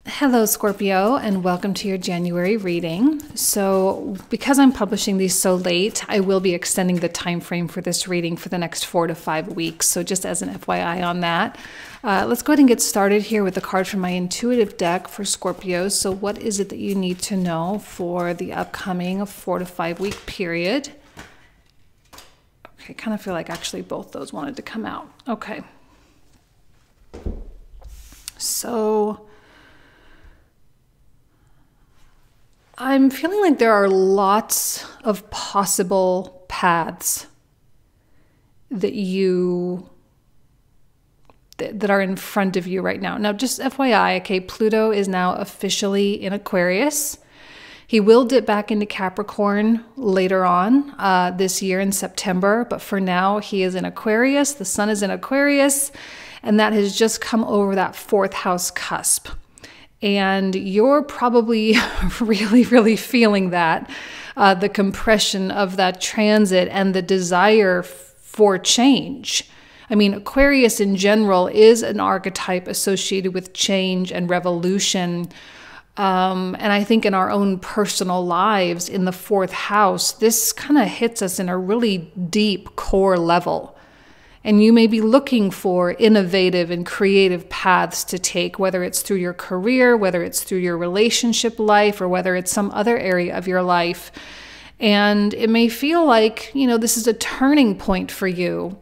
Hello, Scorpio, and welcome to your January reading. So because I'm publishing these so late, I will be extending the time frame for this reading for the next 4 to 5 weeks. So just as an FYI on that, let's go ahead and get started here with a card from my intuitive deck for Scorpios. So what is it that you need to know for the upcoming 4 to 5 week period? Okay, kind of feel like actually both those wanted to come out. Okay. So I'm feeling like there are lots of possible paths that are in front of you right now. Now, just FYI, okay, Pluto is now officially in Aquarius. He will dip back into Capricorn later on this year in September, but for now he is in Aquarius. The sun is in Aquarius, and that has just come over that fourth house cusp. And you're probably really feeling that, the compression of that transit and the desire for change. I mean, Aquarius in general is an archetype associated with change and revolution. And I think in our own personal lives, in the fourth house, this kind of hits us in a really deep core level. And you may be looking for innovative and creative paths to take, whether it's through your career, whether it's through your relationship life, or whether it's some other area of your life. And it may feel like, this is a turning point for you.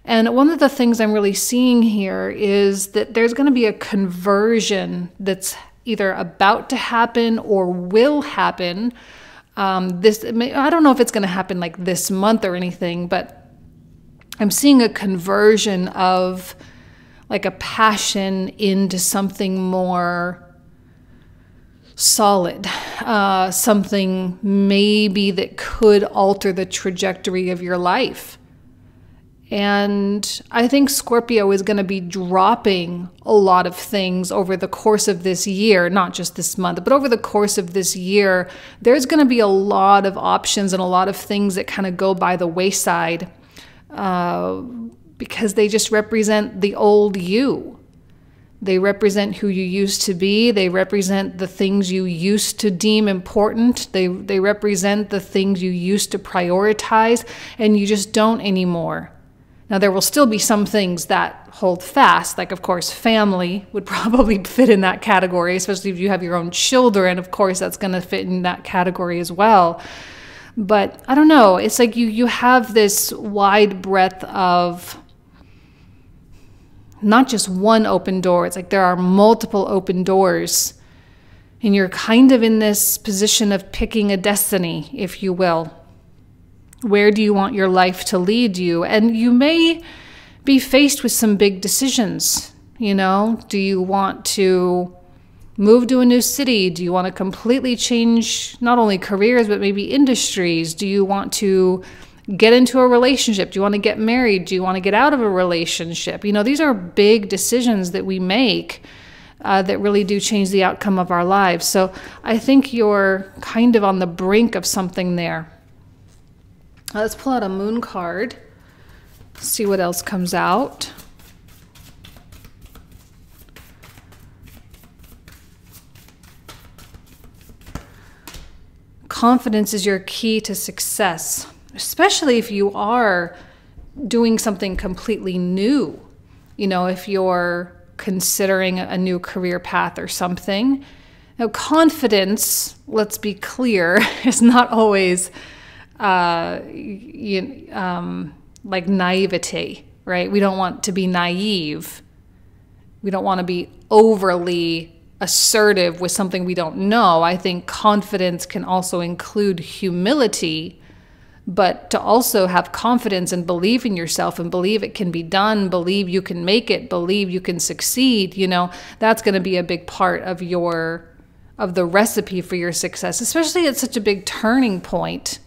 And one of the things I'm really seeing here is that there's going to be a conversion that's either about to happen or will happen. I don't know if it's going to happen like this month or anything, but I'm seeing a conversion of like a passion into something more solid, something maybe that could alter the trajectory of your life. And I think Scorpio is going to be dropping a lot of things over the course of this year, not just this month, but over the course of this year. There's going to be a lot of options and a lot of things that kind of go by the wayside. Because they just represent the old you. They represent who you used to be. They represent the things you used to deem important. They represent the things you used to prioritize, and you just don't anymore. Now, there will still be some things that hold fast, like, of course, family would probably fit in that category, especially if you have your own children. Of course, that's going to fit in that category as well. But I don't know, it's like you have this wide breadth of not just one open door. It's like there are multiple open doors. And you're kind of in this position of picking a destiny, if you will. Where do you want your life to lead you? And you may be faced with some big decisions. Do you want to move to a new city? Do you want to completely change not only careers, but maybe industries? Do you want to get into a relationship? Do you want to get married? Do you want to get out of a relationship? These are big decisions that we make that really do change the outcome of our lives. So I think you're kind of on the brink of something there. Let's pull out a moon card, see what else comes out. Confidence is your key to success, especially if you are doing something completely new. If you're considering a new career path or something. Now, confidence, let's be clear, is not always like naivete, right? We don't want to be naive. We don't want to be overly assertive with something we don't know. I think confidence can also include humility, but to also have confidence and believe in yourself and believe it can be done, believe you can make it, believe you can succeed, that's going to be a big part of the recipe for your success, especially at such a big turning point.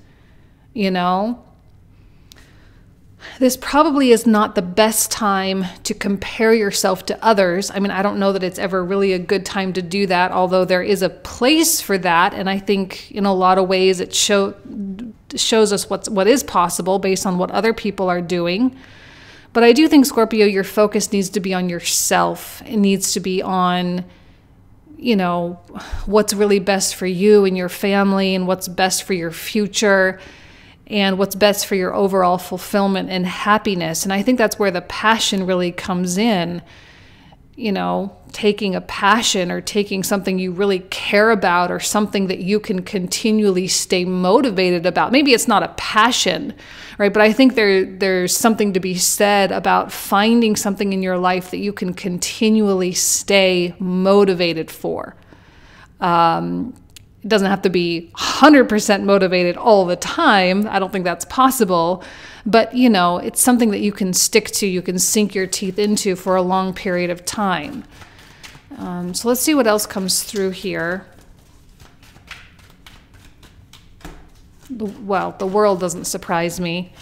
This probably is not the best time to compare yourself to others. I mean, I don't know that it's ever really a good time to do that, although there is a place for that. And I think in a lot of ways it shows us what is possible based on what other people are doing. But I do think, Scorpio, your focus needs to be on yourself. It needs to be on, you know, what's really best for you and your family, and what's best for your future, and what's best for your overall fulfillment and happiness. And I think that's where the passion really comes in. You know, taking a passion or taking something you really care about, or something that you can continually stay motivated about. Maybe it's not a passion, right? But I think there's something to be said about finding something in your life that you can continually stay motivated for. It doesn't have to be 100% motivated all the time. I don't think that's possible. But, you know, it's something that you can stick to, you can sink your teeth into for a long period of time. So let's see what else comes through here. Well, the world doesn't surprise me.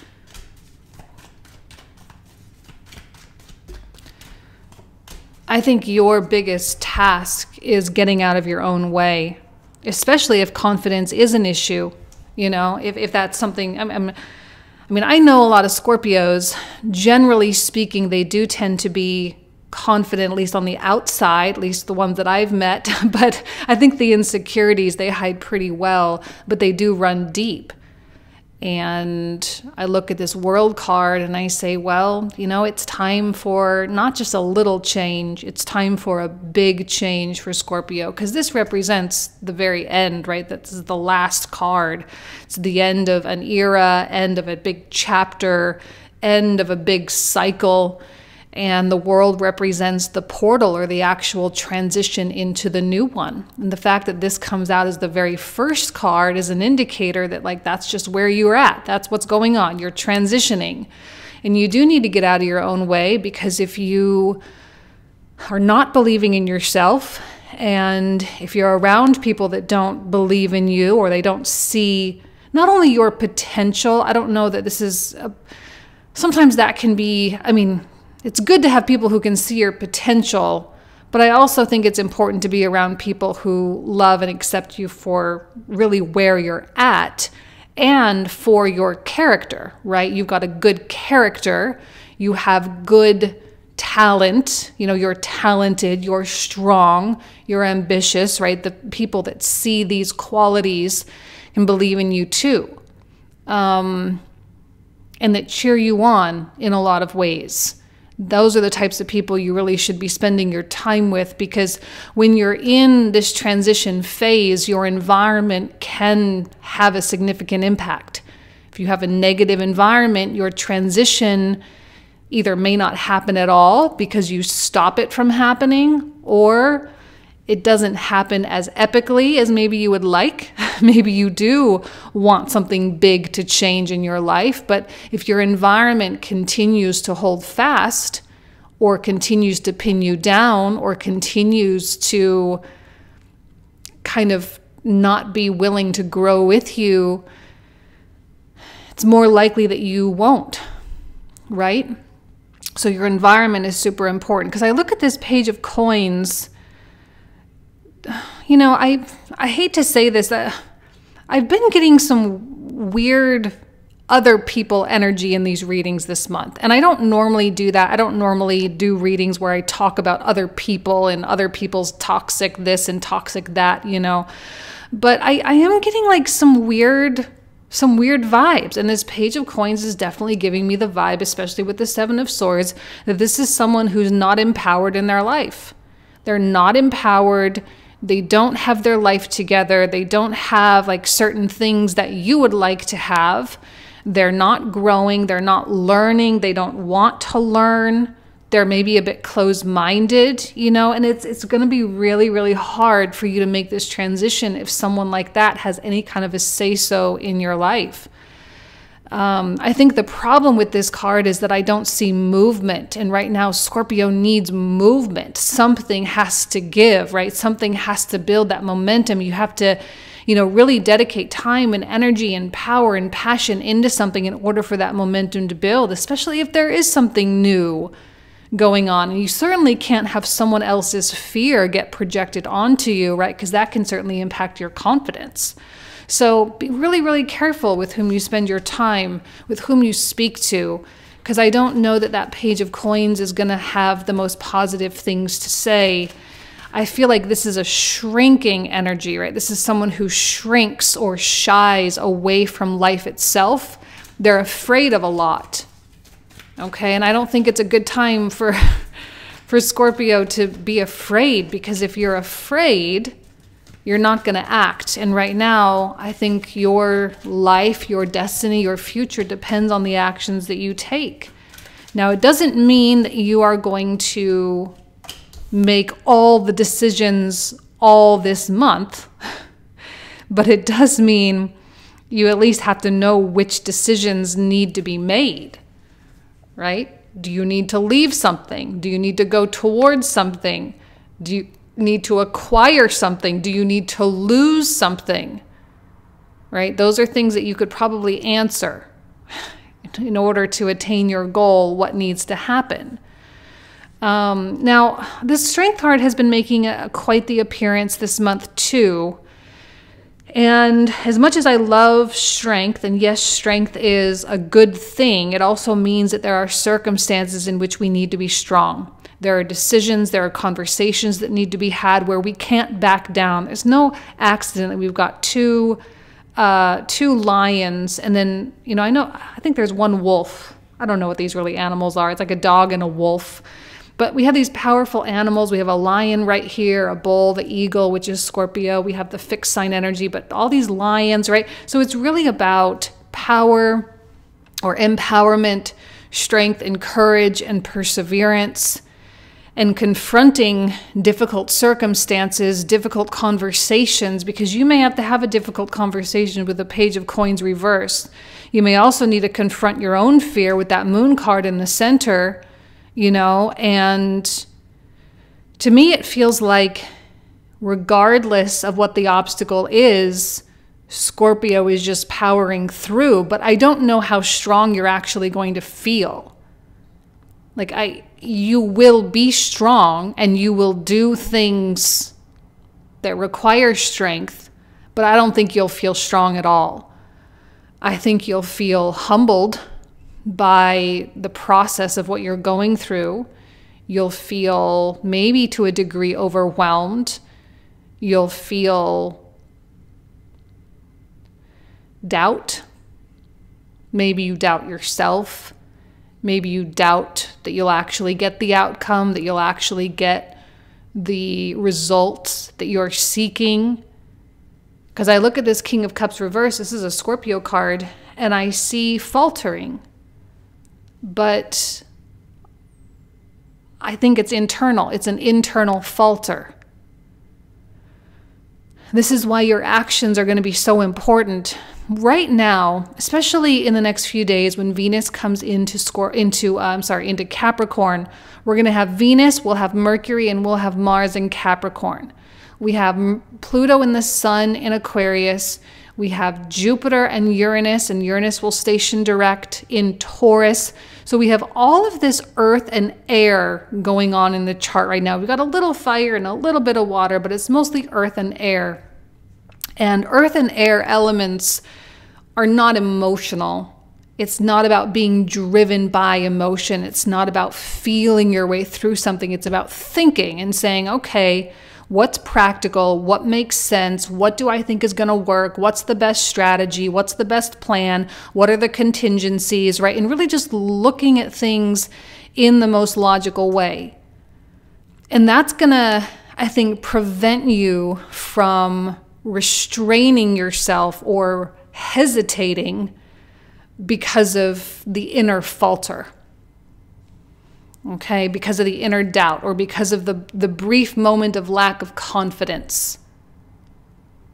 I think your biggest task is getting out of your own way, especially if confidence is an issue. You know, if that's something, I mean, I know a lot of Scorpios, generally speaking, they do tend to be confident, at least on the outside, at least the ones that I've met. But I think the insecurities, they hide pretty well, but they do run deep. And I look at this world card and I say, well, you know, it's time for not just a little change, it's time for a big change for Scorpio, because this represents the very end, right? This is the last card. It's the end of an era, end of a big chapter, end of a big cycle. And the world represents the portal, or the actual transition into the new one. And the fact that this comes out as the very first card is an indicator that, like, that's just where you're at. That's what's going on. You're transitioning. And you do need to get out of your own way, because if you are not believing in yourself, and if you're around people that don't believe in you, or they don't see not only your potential, I don't know that this is, sometimes that can be, I mean, it's good to have people who can see your potential, but I also think it's important to be around people who love and accept you for really where you're at and for your character, right? You've got a good character, you have good talent, you know, you're talented, you're strong, you're ambitious, right? The people that see these qualities can believe in you too, and that cheer you on in a lot of ways. Those are the types of people you really should be spending your time with, because when you're in this transition phase, your environment can have a significant impact. If you have a negative environment, your transition either may not happen at all because you stop it from happening, or it doesn't happen as epically as maybe you would like. Maybe you do want something big to change in your life, but if your environment continues to hold fast, or continues to pin you down, or continues to kind of not be willing to grow with you, it's more likely that you won't, right? So your environment is super important. Because I look at this Page of Coins, you know, I hate to say this, I've been getting some weird other people energy in these readings this month. And I don't normally do that. I don't normally do readings where I talk about other people and other people's toxic this and toxic that, you know. But I am getting like some weird vibes. And this Page of Coins is definitely giving me the vibe, especially with the Seven of Swords, that this is someone who's not empowered in their life. They're not empowered. They don't have their life together. They don't have like certain things that you would like to have. They're not growing. They're not learning. They don't want to learn. They're maybe a bit closed-minded, you know, and it's going to be really, really hard for you to make this transition if someone like that has any kind of a say-so in your life. I think the problem with this card is that I don't see movement. And right now, Scorpio needs movement. Something has to give, right? Something has to build that momentum. You have to, you know, really dedicate time and energy and power and passion into something in order for that momentum to build, especially if there is something new going on. And you certainly can't have someone else's fear get projected onto you, right? Because that can certainly impact your confidence. So be really, really careful with whom you spend your time, with whom you speak to, because I don't know that that Page of Coins is going to have the most positive things to say. I feel like this is a shrinking energy, right? This is someone who shrinks or shies away from life itself. They're afraid of a lot. Okay, and I don't think it's a good time for Scorpio to be afraid, because if you're afraid, you're not going to act. And right now, I think your life, your destiny, your future depends on the actions that you take. Now, it doesn't mean that you are going to make all the decisions all this month, but it does mean you at least have to know which decisions need to be made, right? Do you need to leave something? Do you need to go towards something? Do you need to acquire something? Do you need to lose something? Right? Those are things that you could probably answer in order to attain your goal, what needs to happen. Now, this Strength card has been making quite the appearance this month too. And as much as I love strength, and yes, strength is a good thing, it also means that there are circumstances in which we need to be strong. There are decisions, there are conversations that need to be had where we can't back down. There's no accident that we've got two lions, and then, I think there's one wolf. I don't know what these really animals are. It's like a dog and a wolf. But we have these powerful animals. We have a lion right here, a bull, the eagle, which is Scorpio. We have the fixed sign energy, but all these lions, right? So it's really about power or empowerment, strength and courage and perseverance, and confronting difficult circumstances, difficult conversations, because you may have to have a difficult conversation with the Page of Coins reversed. You may also need to confront your own fear with that Moon card in the center, and to me it feels like regardless of what the obstacle is, Scorpio is just powering through, but I don't know how strong you're actually going to feel. You will be strong and you will do things that require strength, but I don't think you'll feel strong at all. I think you'll feel humbled by the process of what you're going through. You'll feel maybe to a degree overwhelmed. You'll feel doubt. Maybe you doubt yourself. Maybe you doubt that you'll actually get the outcome, that you'll actually get the results that you're seeking. Because I look at this King of Cups reverse, this is a Scorpio card, and I see faltering. But I think it's internal. It's an internal falter. This is why your actions are going to be so important right now, especially in the next few days when Venus comes into Capricorn. We're going to have Venus, we'll have Mercury, and we'll have Mars in Capricorn. We have Pluto and the Sun in Aquarius. We have Jupiter and Uranus will station direct in Taurus. So we have all of this earth and air going on in the chart right now. We've got a little fire and a little bit of water, but it's mostly earth and air. And earth and air elements are not emotional. It's not about being driven by emotion. It's not about feeling your way through something. It's about thinking and saying, okay, what's practical? What makes sense? What do I think is going to work? What's the best strategy? What's the best plan? What are the contingencies, right? And really just looking at things in the most logical way. And that's going to, I think, prevent you from restraining yourself or hesitating because of the inner falter. Okay, because of the inner doubt or because of the brief moment of lack of confidence.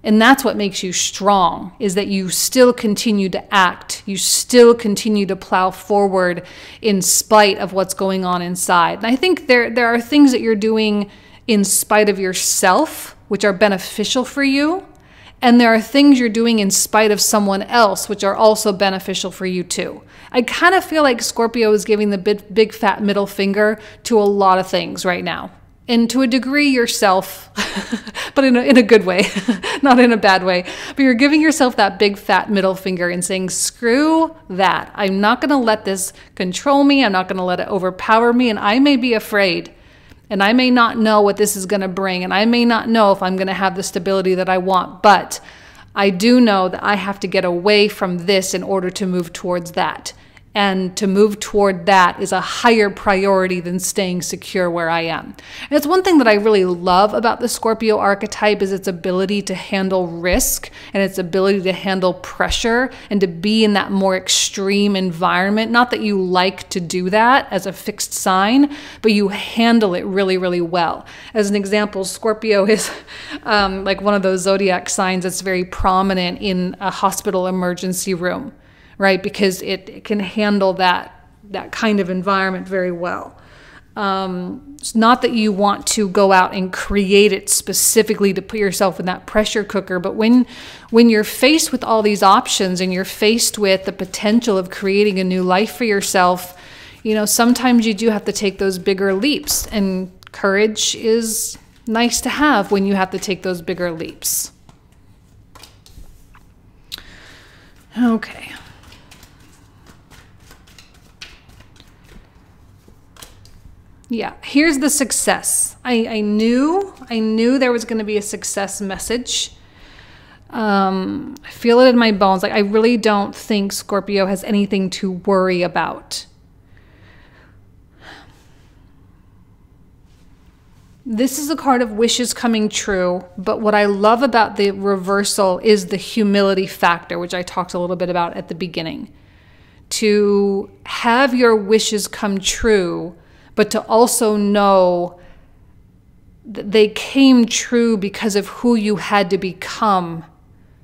And that's what makes you strong, is that you still continue to act. You still continue to plow forward in spite of what's going on inside. And I think there are things that you're doing in spite of yourself, which are beneficial for you. And there are things you're doing in spite of someone else, which are also beneficial for you too. I kind of feel like Scorpio is giving the big fat middle finger to a lot of things right now. and to a degree yourself, but in a good way, not in a bad way. But you're giving yourself that big fat middle finger and saying, screw that. I'm not going to let this control me. I'm not going to let it overpower me. And I may be afraid, and I may not know what this is going to bring. And I may not know if I'm going to have the stability that I want, but I do know that I have to get away from this in order to move towards that. And to move toward that is a higher priority than staying secure where I am. And it's one thing that I really love about the Scorpio archetype is its ability to handle risk and its ability to handle pressure and to be in that more extreme environment. Not that you like to do that as a fixed sign, but you handle it really, really well. As an example, Scorpio is like one of those zodiac signs that's very prominent in a hospital emergency room, right? Because it can handle that kind of environment very well. It's not that you want to go out and create it specifically to put yourself in that pressure cooker, but when you're faced with all these options and you're faced with the potential of creating a new life for yourself, you know, sometimes you do have to take those bigger leaps, and courage is nice to have when you have to take those bigger leaps. Okay. Yeah, here's the success. I knew there was going to be a success message. I feel it in my bones. Like, I really don't think Scorpio has anything to worry about. This is a card of wishes coming true, but what I love about the reversal is the humility factor, which I talked a little bit about at the beginning. To have your wishes come true, but to also know that they came true because of who you had to become,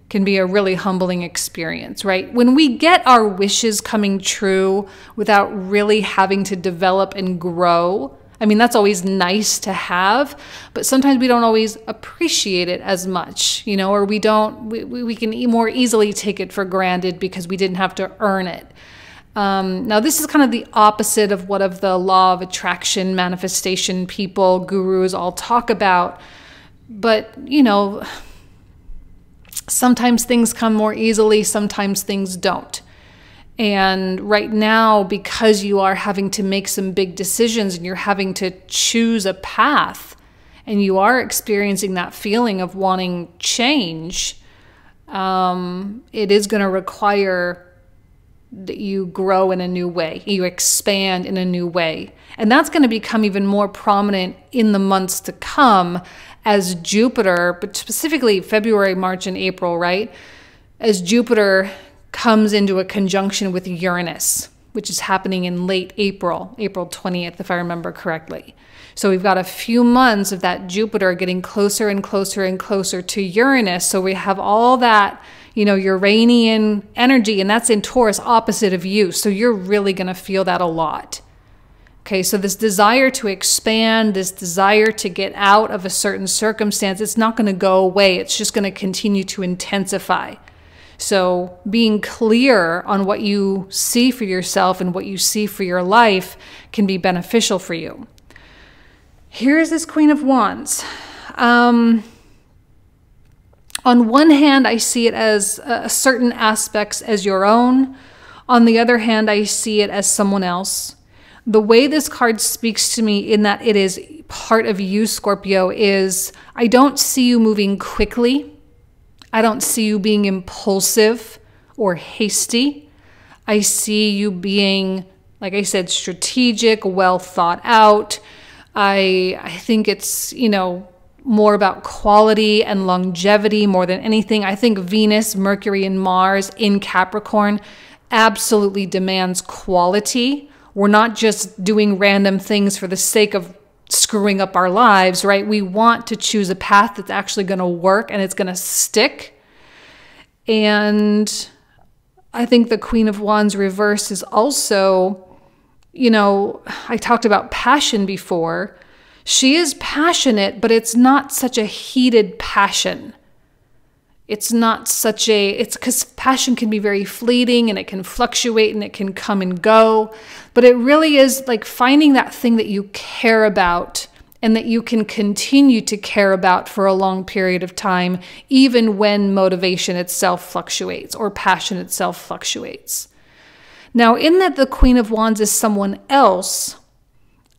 can be a really humbling experience, right? When we get our wishes coming true without really having to develop and grow, I mean, that's always nice to have, but sometimes we don't always appreciate it as much, you know, or we can more easily take it for granted because we didn't have to earn it. Now, this is kind of the opposite of what of the law of attraction, manifestation people, gurus all talk about. But, you know, sometimes things come more easily, sometimes things don't. And right now, because you are having to make some big decisions and you're having to choose a path, and you are experiencing that feeling of wanting change, it is going to require that you grow in a new way, you expand in a new way. And that's going to become even more prominent in the months to come as Jupiter, but specifically February, March, and April, right? As Jupiter comes into a conjunction with Uranus, which is happening in late April, April 20th, if I remember correctly. So we've got a few months of that Jupiter getting closer and closer and closer to Uranus. So we have all that, you know, Uranian energy, and that's in Taurus, opposite of you. So you're really going to feel that a lot. Okay, so this desire to expand, this desire to get out of a certain circumstance, it's not going to go away. It's just going to continue to intensify. So being clear on what you see for yourself and what you see for your life can be beneficial for you. Here's this Queen of Wands. On one hand, I see it as certain aspects as your own. On the other hand, I see it as someone else. The way this card speaks to me in that it is part of you, Scorpio, is I don't see you moving quickly. I don't see you being impulsive or hasty. I see you being, like I said, strategic, well thought out. I think it's, you know, more about quality and longevity more than anything. I think Venus, Mercury, and Mars in Capricorn absolutely demands quality. We're not just doing random things for the sake of screwing up our lives, right? We want to choose a path that's actually going to work and it's going to stick. And I think the Queen of Wands reverse is also, you know, I talked about passion before. She is passionate, but it's not such a heated passion. It's not such a, it's because passion can be very fleeting and it can fluctuate and it can come and go. But it really is like finding that thing that you care about and that you can continue to care about for a long period of time, even when motivation itself fluctuates or passion itself fluctuates. Now, in that the Queen of Wands is someone else,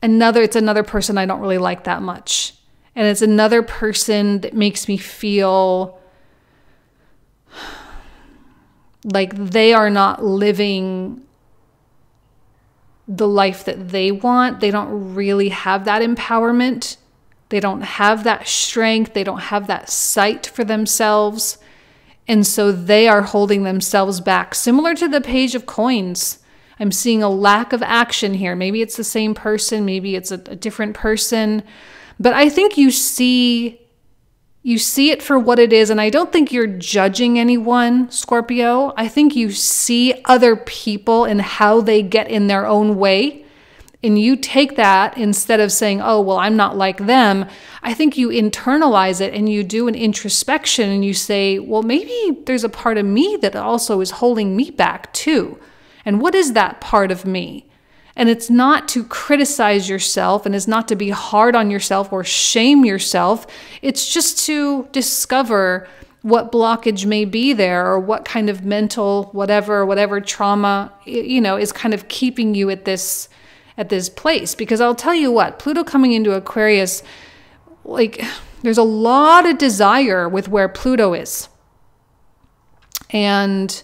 it's another person I don't really like that much. And it's another person that makes me feel like they are not living the life that they want. They don't really have that empowerment. They don't have that strength. They don't have that sight for themselves. And so they are holding themselves back. Similar to the Page of Coins. I'm seeing a lack of action here. Maybe it's the same person. Maybe it's a different person. But I think you see it for what it is. And I don't think you're judging anyone, Scorpio. I think you see other people and how they get in their own way. And you take that instead of saying, oh, well, I'm not like them. I think you internalize it and you do an introspection and you say, well, maybe there's a part of me that also is holding me back too. And what is that part of me? And it's not to criticize yourself, and it's not to be hard on yourself or shame yourself. It's just to discover what blockage may be there, or what kind of mental whatever trauma, is kind of keeping you at this place. Because I'll tell you what, Pluto coming into Aquarius, there's a lot of desire with where Pluto is. And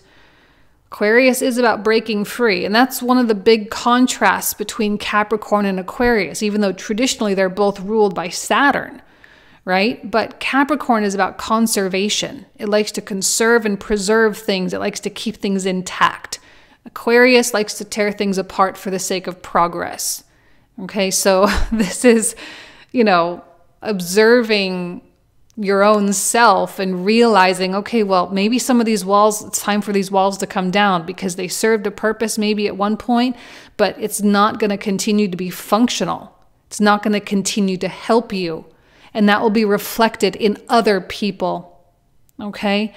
Aquarius is about breaking free. And that's one of the big contrasts between Capricorn and Aquarius, even though traditionally they're both ruled by Saturn, right? But Capricorn is about conservation. It likes to conserve and preserve things. It likes to keep things intact. Aquarius likes to tear things apart for the sake of progress. Okay, so this is, observing your own self and realizing, okay, well, maybe some of these walls, it's time for these walls to come down because they served a purpose maybe at one point, but it's not going to continue to be functional. It's not going to continue to help you. And that will be reflected in other people. Okay?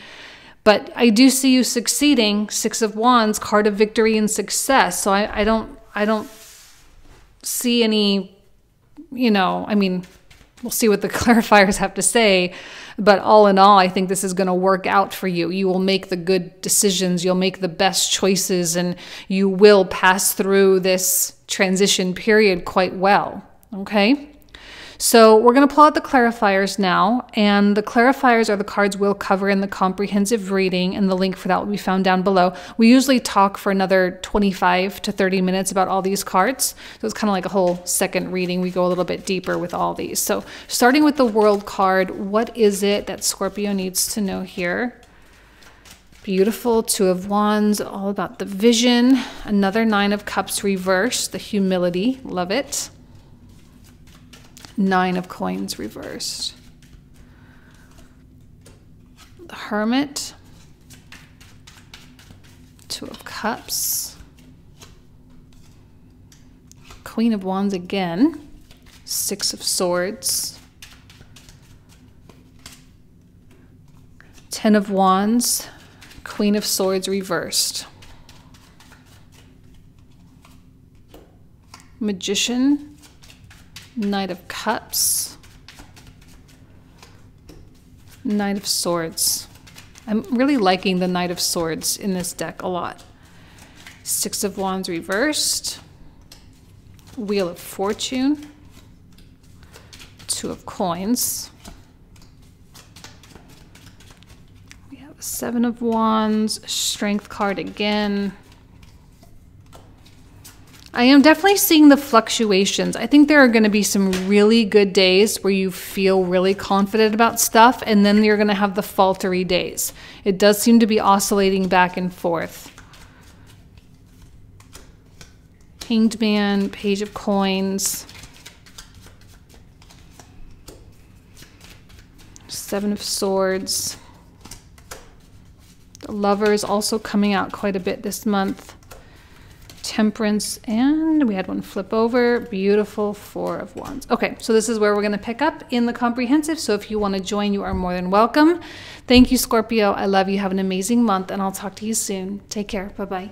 But I do see you succeeding. Six of Wands, card of victory and success. So I don't see any, we'll see what the clarifiers have to say. But all in all, I think this is going to work out for you. You will make the good decisions. You'll make the best choices. And you will pass through this transition period quite well. Okay? So we're going to pull out the clarifiers now. And the clarifiers are the cards we'll cover in the comprehensive reading. And the link for that will be found down below. We usually talk for another 25 to 30 minutes about all these cards. So it's kind of like a whole second reading. We go a little bit deeper with all these. So starting with the World card, what is it that Scorpio needs to know here? Beautiful. Two of Wands, all about the vision. Another Nine of Cups reversed, the humility. Love it. Nine of Coins reversed. The Hermit. Two of Cups. Queen of Wands again. Six of Swords. Ten of Wands. Queen of Swords reversed. Magician. Knight of Cups, Knight of Swords. I'm really liking the Knight of Swords in this deck a lot. Six of Wands reversed, Wheel of Fortune, Two of Coins. We have a Seven of Wands, Strength card again. I am definitely seeing the fluctuations. I think there are going to be some really good days where you feel really confident about stuff, and then you're going to have the faltery days. It does seem to be oscillating back and forth. Hanged Man, Page of Coins. Seven of Swords. The Lovers also coming out quite a bit this month. Temperance, and we had one flip over. Beautiful. Four of Wands. Okay, so this is where we're going to pick up in the comprehensive. So if you want to join, you are more than welcome. Thank you, Scorpio. I love you. Have an amazing month, and I'll talk to you soon. Take care. Bye-bye.